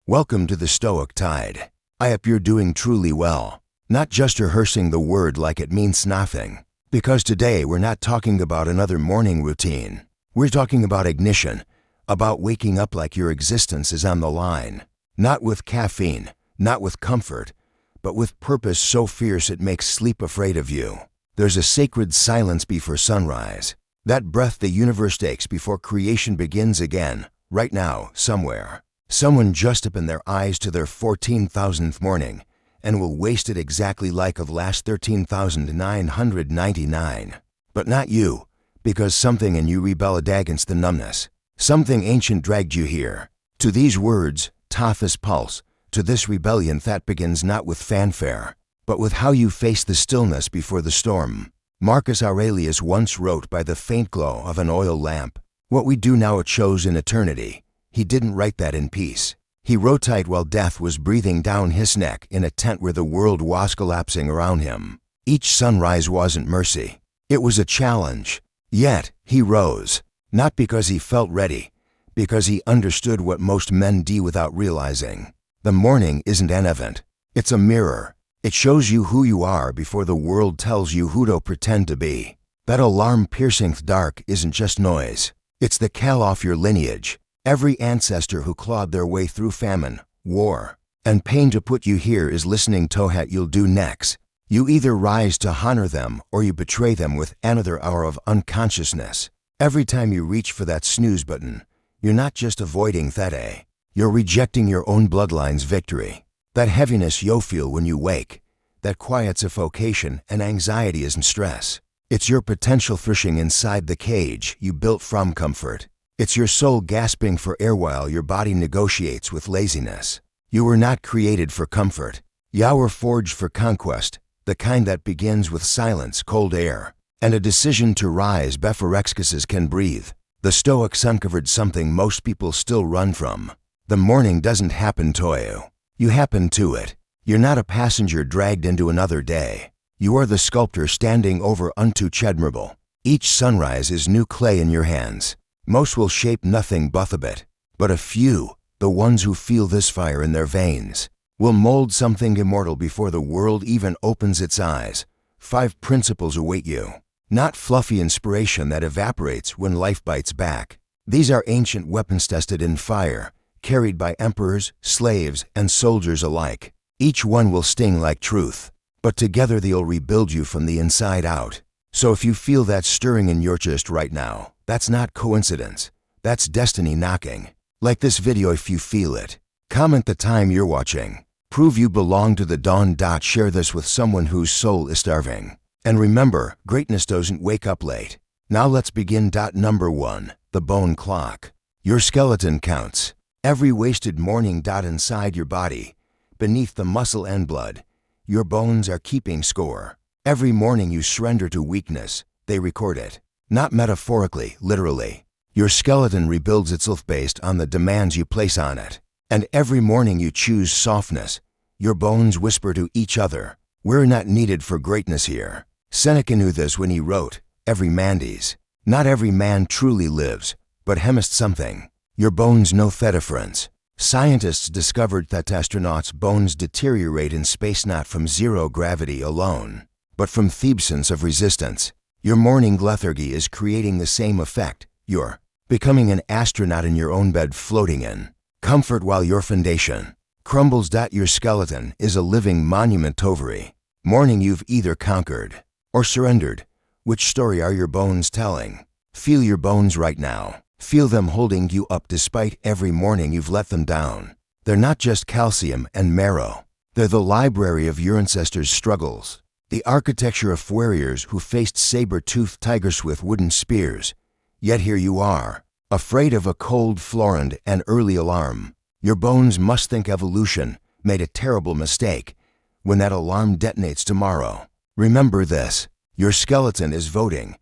Welcome to the Stoic Tide. I hope you're doing truly well, not just rehearsing the word like it means nothing. Because today we're not talking about another morning routine. We're talking about ignition, about waking up like your existence is on the line. Not with caffeine, not with comfort, but with purpose so fierce it makes sleep afraid of you. There's a sacred silence before sunrise, that breath the universe takes before creation begins again, right now, somewhere. Someone just opened their eyes to their 14,000th morning and will waste it exactly like of last 13,999. But not you, because something in you rebelled against the numbness. Something ancient dragged you here. To these words, toughest pulse, to this rebellion that begins not with fanfare, but with how you face the stillness before the storm. Marcus Aurelius once wrote by the faint glow of an oil lamp, "What we do now it shows in eternity." He didn't write that in peace. He wrote tight while death was breathing down his neck in a tent where the world was collapsing around him. Each sunrise wasn't mercy. It was a challenge. Yet, he rose, not because he felt ready, because he understood what most men do without realizing. The morning isn't an event. It's a mirror. It shows you who you are before the world tells you who to pretend to be. That alarm-piercing dark isn't just noise. It's the call off your lineage. Every ancestor who clawed their way through famine, war, and pain to put you here is listening to what you'll do next. You either rise to honor them or you betray them with another hour of unconsciousness. Every time you reach for that snooze button, you're not just avoiding that you're rejecting your own bloodline's victory. That heaviness you feel when you wake, that quiet suffocation and anxiety isn't stress. It's your potential threshing inside the cage you built from comfort. It's your soul gasping for air while your body negotiates with laziness. You were not created for comfort. You were forged for conquest, the kind that begins with silence, cold air, and a decision to rise before excuses can breathe. The Stoics uncovered something most people still run from. The morning doesn't happen to you. You happen to it. You're not a passenger dragged into another day. You are the sculptor standing over untouchable. Each sunrise is new clay in your hands. Most will shape nothing but a bit, but a few, the ones who feel this fire in their veins, will mold something immortal before the world even opens its eyes. 5 principles await you. Not fluffy inspiration that evaporates when life bites back. These are ancient weapons tested in fire, carried by emperors, slaves, and soldiers alike. Each one will sting like truth, but together they'll rebuild you from the inside out. So if you feel that stirring in your chest right now, that's not coincidence. That's destiny knocking. Like this video if you feel it. Comment the time you're watching. Prove you belong to the dawn. Share this with someone whose soul is starving. And remember, greatness doesn't wake up late. Now let's begin. Number 1. The bone clock. Your skeleton counts. Every wasted morning. Inside your body, beneath the muscle and blood, your bones are keeping score. Every morning you surrender to weakness, they record it. Not metaphorically, literally. Your skeleton rebuilds itself based on the demands you place on it. And every morning you choose softness. Your bones whisper to each other, "We're not needed for greatness here." Seneca knew this when he wrote, "Every man dies." Not every man truly lives, but hemist something. Your bones know that difference. Scientists discovered that astronauts' bones deteriorate in space not from zero gravity alone, but from the absence of resistance. Your morning lethargy is creating the same effect. You're becoming an astronaut in your own bed floating in comfort while your foundation crumbles. Your skeleton is a living monument every morning you've either conquered or surrendered. Which story are your bones telling? Feel your bones right now. Feel them holding you up despite every morning you've let them down. They're not just calcium and marrow. They're the library of your ancestors' struggles. The architecture of warriors who faced saber-toothed tigers with wooden spears. Yet here you are, afraid of a cold florent and early alarm. Your bones must think evolution made a terrible mistake when that alarm detonates tomorrow. Remember this, your skeleton is voting.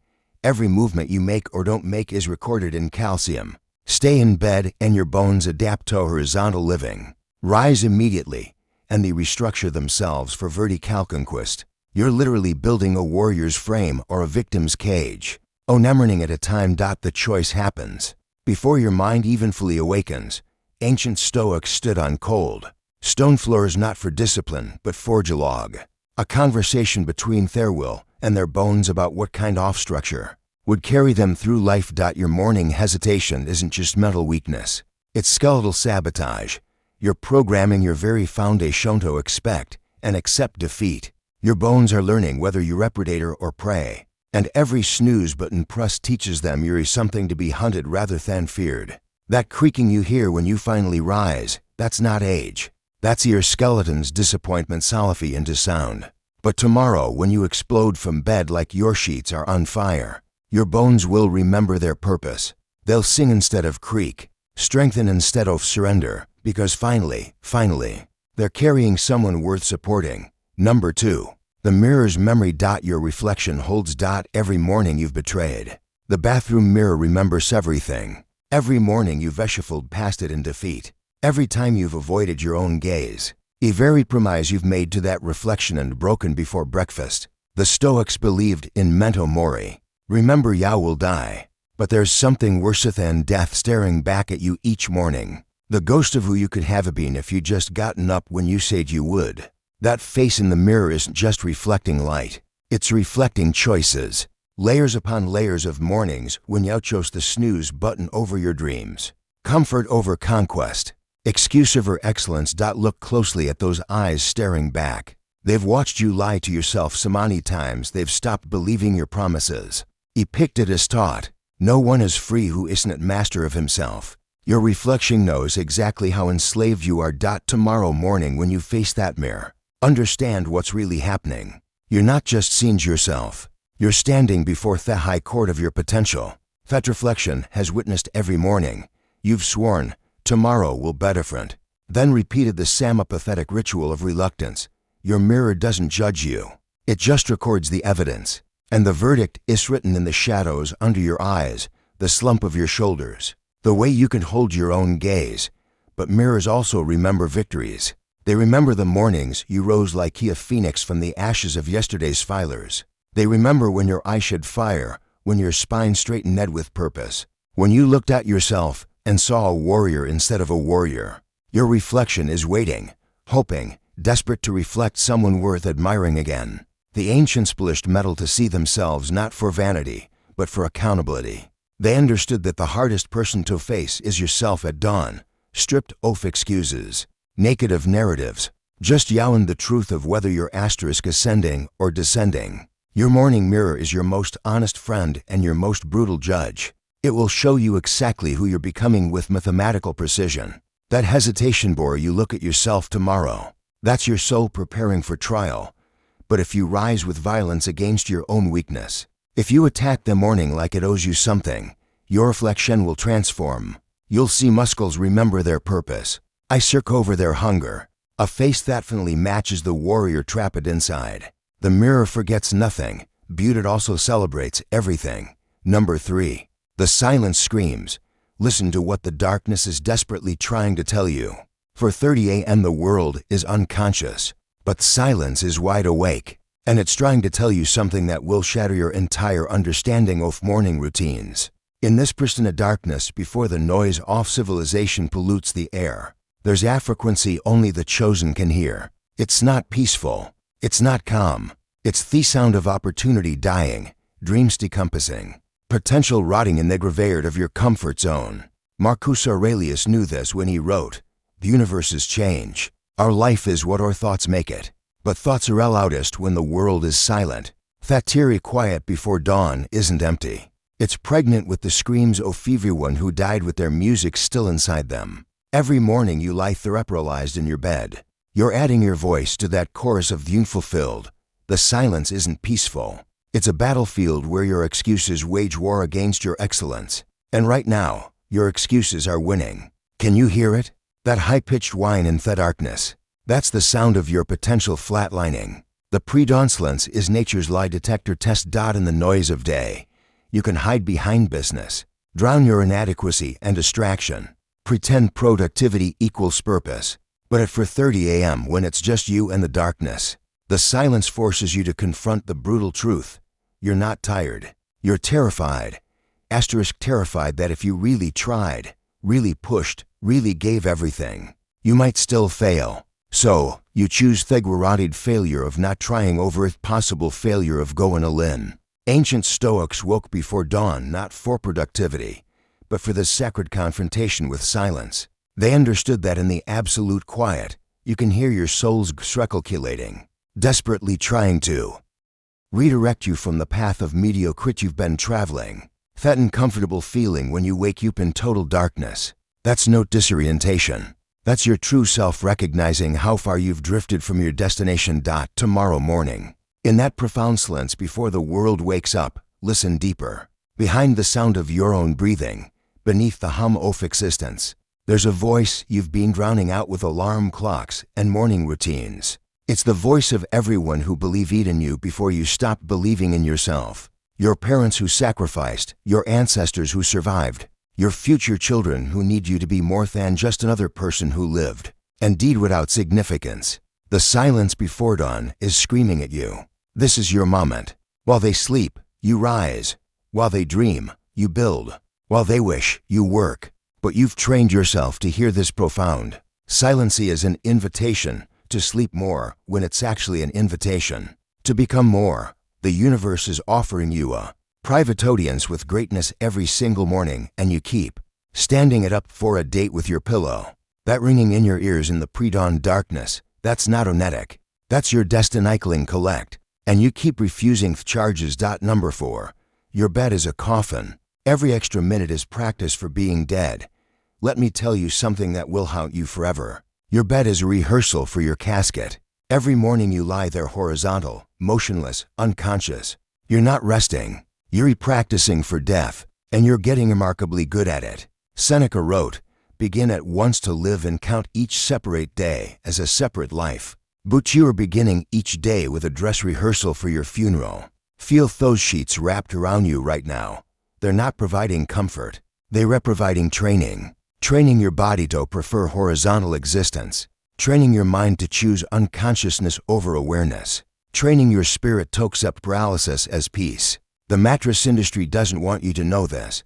Every movement you make or don't make is recorded in calcium. Stay in bed and your bones adapt to horizontal living. Rise immediately and they restructure themselves for vertical conquest. You're literally building a warrior's frame or a victim's cage. Never at a time. The choice happens before your mind even fully awakens. Ancient Stoics stood on cold stone floors, not for discipline, but for dialogue. A conversation between their will and their bones about what kind of structure would carry them through life. Your morning hesitation isn't just mental weakness. It's skeletal sabotage. You're programming your very foundation to expect and accept defeat. Your bones are learning whether you're predator or prey. And every snooze button pressed teaches them you're something to be hunted rather than feared. That creaking you hear when you finally rise, that's not age. That's your skeleton's disappointment solidify into sound. But tomorrow, when you explode from bed like your sheets are on fire, your bones will remember their purpose. They'll sing instead of creak, strengthen instead of surrender, because finally, they're carrying someone worth supporting. Number 2. The mirror's memory. Your reflection holds. Every morning you've betrayed. The bathroom mirror remembers everything. Every morning you've shuffled past it in defeat. Every time you've avoided your own gaze. Every promise you've made to that reflection and broken before breakfast. The Stoics believed in memento mori. Remember, you will die. But there's something worse than death staring back at you each morning. The ghost of who you could have been if you'd just gotten up when you said you would. That face in the mirror isn't just reflecting light. It's reflecting choices. Layers upon layers of mornings when you chose the snooze button over your dreams. Comfort over conquest. Excuse over excellence. Look closely at those eyes staring back. They've watched you lie to yourself so many times they've stopped believing your promises. Epictetus taught, no one is free who isn't master of himself. Your reflection knows exactly how enslaved you are. Tomorrow morning when you face that mirror, understand what's really happening. You're not just seeing yourself. You're standing before the high court of your potential. That reflection has witnessed every morning. You've sworn, tomorrow will be different. Then repeated the same apathetic ritual of reluctance. Your mirror doesn't judge you. It just records the evidence. And the verdict is written in the shadows under your eyes, the slump of your shoulders, the way you can hold your own gaze. But mirrors also remember victories. They remember the mornings you rose like a phoenix from the ashes of yesterday's fires. They remember when your eye shed fire, when your spine straightened with purpose, when you looked at yourself and saw a warrior instead of a warrior. Your reflection is waiting, hoping, desperate to reflect someone worth admiring again. The ancients polished metal to see themselves not for vanity, but for accountability. They understood that the hardest person to face is yourself at dawn, stripped of excuses, naked of narratives, just yowing the truth of whether you're ascending or descending. Your morning mirror is your most honest friend and your most brutal judge. It will show you exactly who you're becoming with mathematical precision. That hesitation bore you look at yourself tomorrow. That's your soul preparing for trial. But if you rise with violence against your own weakness, if you attack the morning like it owes you something, your reflection will transform. You'll see muscles remember their purpose. I circ over their hunger. A face that finally matches the warrior trapped inside. The mirror forgets nothing. Beauty also celebrates everything. Number 3. The silence screams. Listen to what the darkness is desperately trying to tell you. For 30 a.m. the world is unconscious, but silence is wide awake, and it's trying to tell you something that will shatter your entire understanding of morning routines. In this pristine darkness before the noise of civilization pollutes the air, there's a frequency only the chosen can hear. It's not peaceful. It's not calm. It's the sound of opportunity dying, dreams decomposing, potential rotting in the graveyard of your comfort zone. Marcus Aurelius knew this when he wrote, "The universe is change. Our life is what our thoughts make it. But thoughts are loudest when the world is silent. That teary quiet before dawn isn't empty. It's pregnant with the screams of everyone who died with their music still inside them. Every morning you lie paralyzed in your bed. You're adding your voice to that chorus of the unfulfilled. The silence isn't peaceful. It's a battlefield where your excuses wage war against your excellence. And right now, your excuses are winning. Can you hear it? That high-pitched whine in the darkness. That's the sound of your potential flatlining. The pre-dawn silence is nature's lie detector test. In the noise of day, you can hide behind business, drown your inadequacy and distraction, pretend productivity equals purpose. But at 4:30 a.m. when it's just you and the darkness, the silence forces you to confront the brutal truth. You're not tired. You're terrified. Terrified that if you really tried, really pushed, really gave everything. You might still fail. So, you choose thegwarotted failure of not trying over if possible failure of going all in. Ancient Stoics woke before dawn not for productivity, but for the sacred confrontation with silence. They understood that in the absolute quiet, you can hear your soul's recalculating, desperately trying to redirect you from the path of mediocrity you've been traveling. That uncomfortable feeling when you wake up in total darkness, that's no disorientation. That's your true self recognizing how far you've drifted from your destination. Tomorrow morning, in that profound silence before the world wakes up, listen deeper. Behind the sound of your own breathing, beneath the hum of existence, there's a voice you've been drowning out with alarm clocks and morning routines. It's the voice of everyone who believed in you before you stopped believing in yourself. Your parents who sacrificed, your ancestors who survived, your future children who need you to be more than just another person who lived, indeed without significance. The silence before dawn is screaming at you. This is your moment. While they sleep, you rise. While they dream, you build. While they wish, you work. But you've trained yourself to hear this profound. Silence is an invitation to sleep more when it's actually an invitation to become more. The universe is offering you a private audience with greatness every single morning, and you keep standing it up for a date with your pillow. That ringing in your ears in the pre-dawn darkness, that's not onetic. That's your destiny collect. And you keep refusing charges. Number 4. Your bed is a coffin. Every extra minute is practice for being dead. Let me tell you something that will haunt you forever. Your bed is a rehearsal for your casket. Every morning you lie there horizontal, motionless, unconscious. You're not resting. You're practicing for death, and you're getting remarkably good at it. Seneca wrote, "Begin at once to live and count each separate day as a separate life." But you are beginning each day with a dress rehearsal for your funeral. Feel those sheets wrapped around you right now. They're not providing comfort. They're providing training. Training your body to prefer horizontal existence. Training your mind to choose unconsciousness over awareness. Training your spirit to accept paralysis as peace. The mattress industry doesn't want you to know this,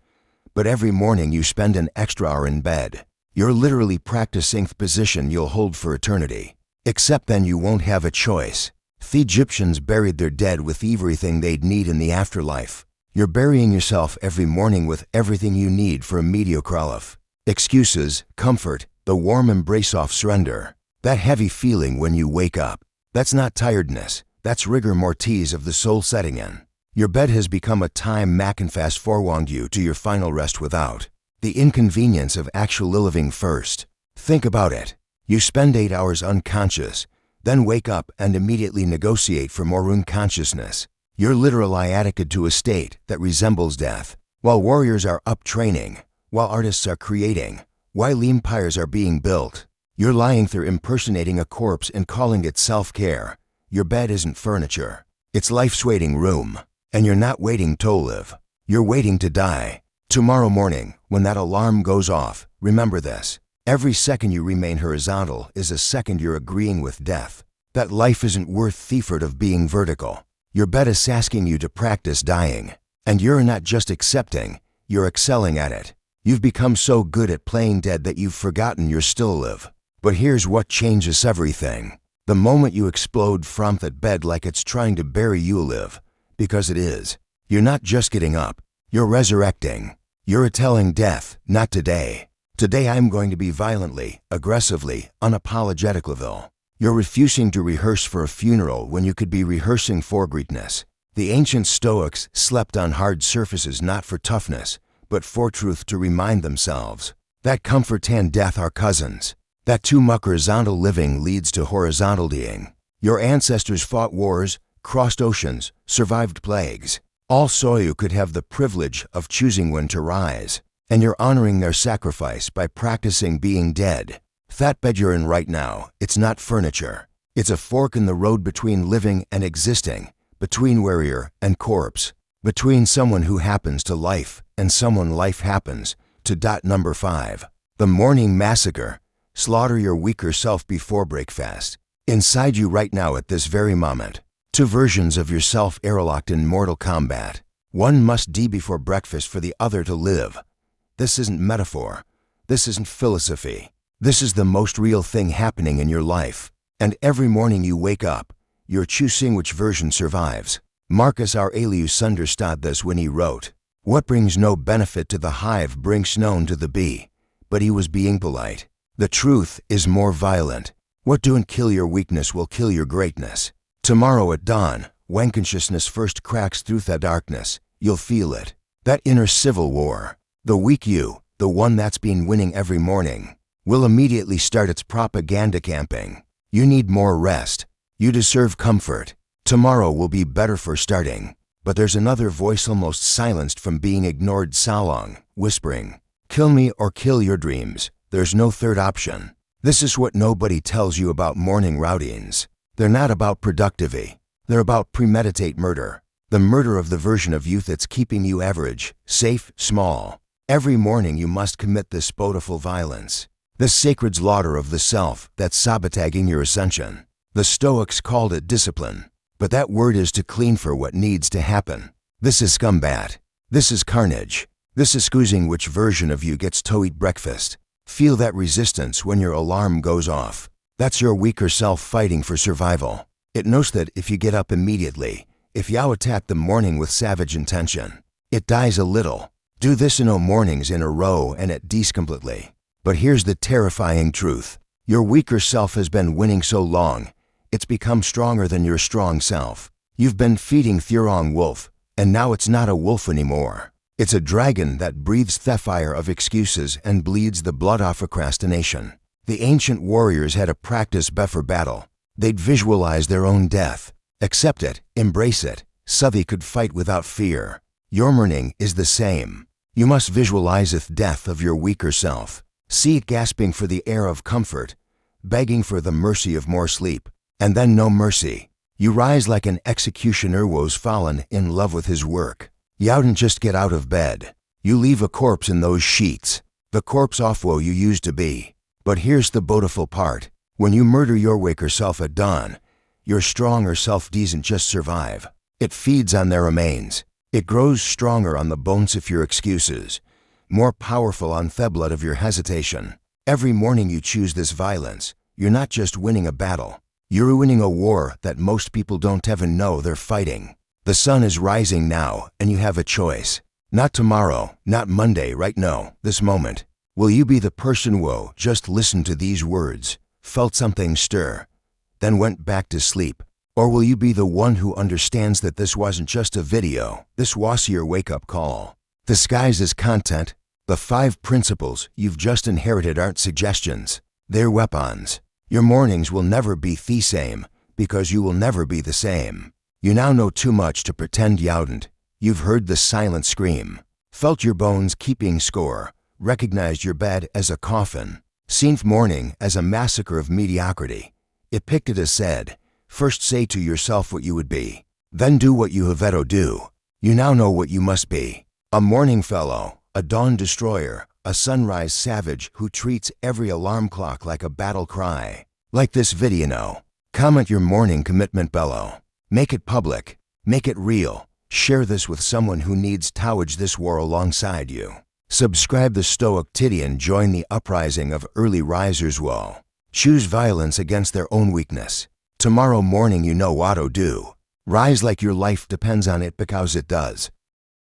but every morning you spend an extra hour in bed. You're literally practicing the position you'll hold for eternity. Except then you won't have a choice. The Egyptians buried their dead with everything they'd need in the afterlife. You're burying yourself every morning with everything you need for a mediocre life. Excuses, comfort, the warm embrace of surrender. That heavy feeling when you wake up. That's not tiredness. That's rigor mortis of the soul setting in. Your bed has become a time Mackinfast forewarned you to your final rest without the inconvenience of actual living first. Think about it. You spend 8 hours unconscious, then wake up and immediately negotiate for more unconsciousness. You're literally addicted to a state that resembles death. While warriors are up training, while artists are creating, while empires are being built, you're lying there impersonating a corpse and calling it self-care. Your bed isn't furniture. It's life's waiting room. And you're not waiting to live. You're waiting to die. Tomorrow morning, when that alarm goes off, remember this. Every second you remain horizontal is a second you're agreeing with death. That life isn't worth the effort of being vertical. Your bed is asking you to practice dying. And you're not just accepting, you're excelling at it. You've become so good at playing dead that you've forgotten you're still alive. But here's what changes everything. The moment you explode from that bed like it's trying to bury you alive, because it is. You're not just getting up, you're resurrecting. You're telling death, not today. Today I'm going to be violently, aggressively, unapologetically. You're refusing to rehearse for a funeral when you could be rehearsing for greatness. The ancient Stoics slept on hard surfaces not for toughness, but for truth to remind themselves that comfort and death are cousins. That too much horizontal living leads to horizontal dying. Your ancestors fought wars, crossed oceans, survived plagues, all so you could have the privilege of choosing when to rise. And you're honoring their sacrifice by practicing being dead. That bed you're in right now, it's not furniture. It's a fork in the road between living and existing, between warrior and corpse, between someone who happens to life and someone life happens to. Number 5. The morning massacre. Slaughter your weaker self before breakfast. Inside you right now at this very moment. 2 versions of yourself are locked in mortal combat. One must die before breakfast for the other to live. This isn't metaphor. This isn't philosophy. This is the most real thing happening in your life. And every morning you wake up, you're choosing which version survives. Marcus Aurelius understood this when he wrote, "What brings no benefit to the hive brings none to the bee." But he was being polite. The truth is more violent. What don't kill your weakness will kill your greatness. Tomorrow at dawn, when consciousness first cracks through the darkness, you'll feel it. That inner civil war. The weak you, the one that's been winning every morning, will immediately start its propaganda camping. You need more rest. You deserve comfort. Tomorrow will be better for starting. But there's another voice almost silenced from being ignored so long, whispering, "Kill me or kill your dreams. There's no third option." This is what nobody tells you about morning routines. They're not about productivity. They're about premeditate murder. The murder of the version of you that's keeping you average, safe, small. Every morning you must commit this bodeful violence. This sacred slaughter of the self that's sabotaging your ascension. The Stoics called it discipline. But that word is to clean for what needs to happen. This is combat. This is carnage. This is choosing which version of you gets to eat breakfast. Feel that resistance when your alarm goes off. That's your weaker self fighting for survival. It knows that if you get up immediately, if you attack the morning with savage intention, it dies a little. Do this in mornings in a row and it dies completely. But here's the terrifying truth. Your weaker self has been winning so long, it's become stronger than your strong self. You've been feeding the wrong wolf, and now it's not a wolf anymore. It's a dragon that breathes the fire of excuses and bleeds the blood of procrastination. The ancient warriors had a practice before battle. They'd visualize their own death. Accept it, embrace it, so they could fight without fear. Your morning is the same. You must visualize the death of your weaker self. See it gasping for the air of comfort, begging for the mercy of more sleep, and then no mercy. You rise like an executioner who's fallen in love with his work. You don't just get out of bed. You leave a corpse in those sheets, the corpse of woe you used to be. But here's the beautiful part. When you murder your weaker self at dawn, your stronger self doesn't just survive. It feeds on their remains. It grows stronger on the bones of your excuses, more powerful on the blood of your hesitation. Every morning you choose this violence, you're not just winning a battle. You're winning a war that most people don't even know they're fighting. The sun is rising now, and you have a choice. Not tomorrow, not Monday, right now, this moment. Will you be the person who just listened to these words, felt something stir, then went back to sleep? Or will you be the one who understands that this wasn't just a video, this was your wake-up call? Disguised as content, the 5 principles you've just inherited aren't suggestions. They're weapons. Your mornings will never be the same, because you will never be the same. You now know too much to pretend you hadn't. You've heard the silent scream, felt your bones keeping score, recognized your bed as a coffin, seen morning as a massacre of mediocrity. Epictetus said, "First say to yourself what you would be, then do what you have to do." You now know what you must be. A morning fellow, a dawn destroyer, a sunrise savage who treats every alarm clock like a battle cry. Like this video now. Comment your morning commitment below. Make it public. Make it real. Share this with someone who needs to wage this war alongside you. Subscribe the Stoic Titty and join the uprising of early risers wall. Choose violence against their own weakness. Tomorrow morning you know what to do. Rise like your life depends on it because it does.